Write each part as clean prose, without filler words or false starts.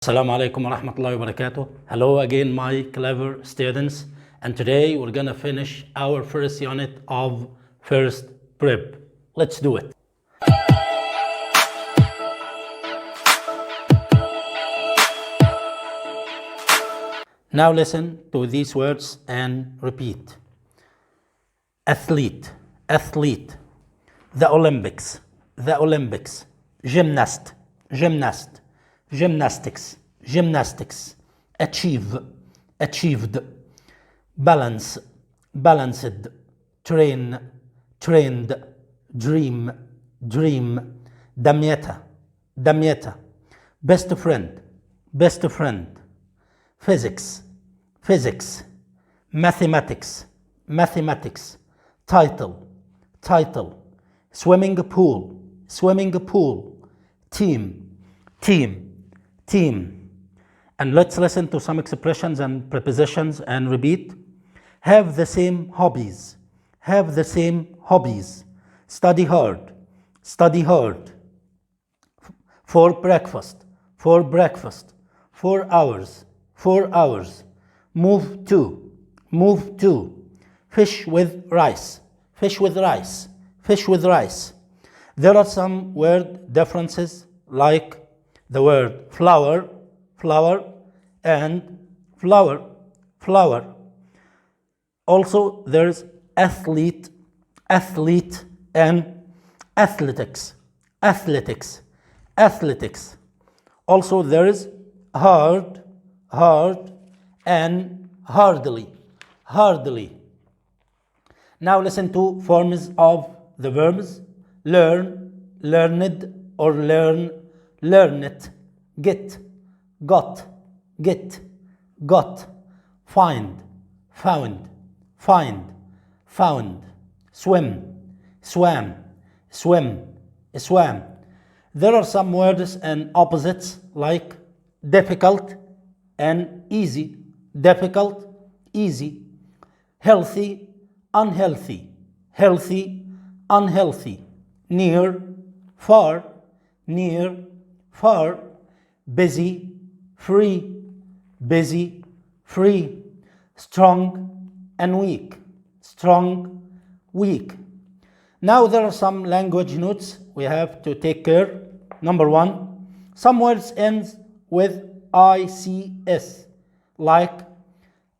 Assalamu alaikum wa rahmatullahi wa barakatuh. Hello again, my clever students. And today we're gonna finish our first unit of first prep. Let's do it. Now listen to these words and repeat. Athlete, athlete. The Olympics, the Olympics. Gymnast, gymnast. Gymnastics, gymnastics. Achieve, achieved. Balance, balanced. Train, trained. Dream, dream. Damietta, damietta. Best friend, best friend. Physics, physics. Mathematics, mathematics. Title, title. Swimming pool, swimming pool. Team, team, team. And let's listen to some expressions and prepositions and repeat. Have the same hobbies. Have the same hobbies. Study hard. Study hard. For breakfast. For breakfast. 4 hours. 4 hours. Move to. Move to. Fish with rice. Fish with rice. Fish with rice. There are some word differences like the word flower, flower, and flower, flower. Also, there's athlete, athlete, and athletics, athletics, athletics. Also, there is hard, hard, and hardly, hardly. Now listen to forms of the verbs. Learn, learned, or learn, learn it. Get, got, get, got. Find, found, find, found. Swim, swam, swim, swam. There are some words and opposites like difficult and easy. Difficult, easy. Healthy, unhealthy. Healthy, unhealthy. Near, far, near, far. Busy, free, busy, free. Strong and weak, strong, weak. Now there are some language notes we have to take care. Number 1, some words ends with ICS like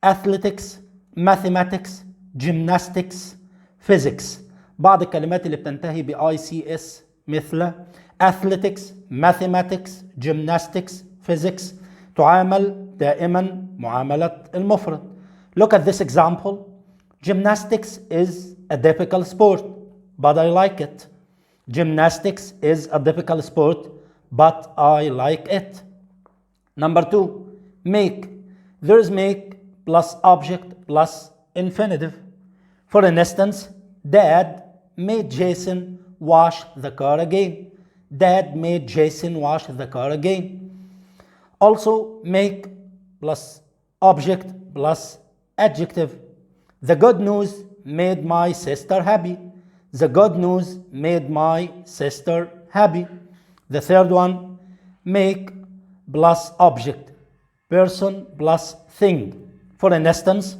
athletics, mathematics, gymnastics, physics. بعض الكلمات اللي بتنتهي ب ICS مثل athletics, mathematics, gymnastics, physics تعامل دائما معاملة المفرد. Look at this example. Gymnastics is a difficult sport, but I like it. Gymnastics is a difficult sport, but I like it. Number 2, make. There is make plus object plus infinitive. For instance, Dad made Jason wash the car again. Dad made Jason wash the car again. Also, make plus object plus adjective. The good news made my sister happy. The good news made my sister happy. The third one, make plus object, person plus thing. For instance,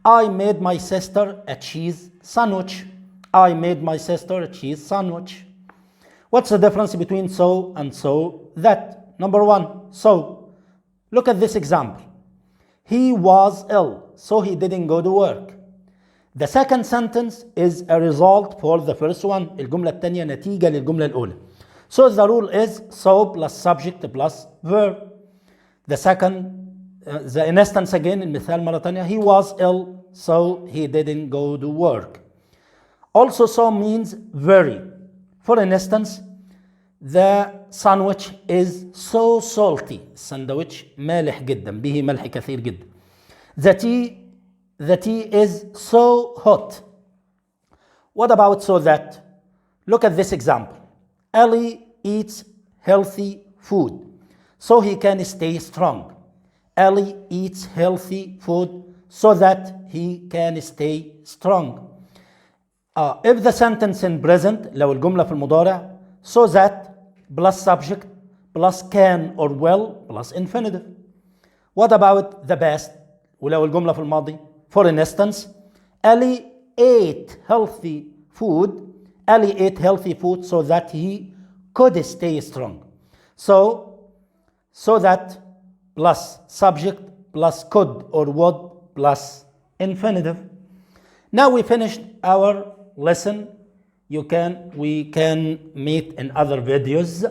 I made my sister a cheese sandwich. I made my sister a cheese sandwich. What's the difference between so and so that? Number 1, so. Look at this example. He was ill, so he didn't go to work. The second sentence is a result for the first one. الجملة الثانية نتيجة للجملة الأولى. So the rule is so plus subject plus verb. The instance again, المثال مرة ثانية. He was ill, so he didn't go to work. Also, so means very. For instance, the sandwich is so salty. السندوتش مالح جدا، به ملح كثير جدا. The tea is so hot. What about so that? Look at this example. Ali eats healthy food, so he can stay strong. Ali eats healthy food so that he can stay strong. If the sentence in present, لو الجملة في المضارع, so that plus subject plus can or will plus infinitive. What about the past? ولو الجملة في الماضي. For instance, Ali ate healthy food. Ali ate healthy food so that he could stay strong. So that plus subject plus could or would plus infinitive. Now we finished our lesson. We can meet in other videos.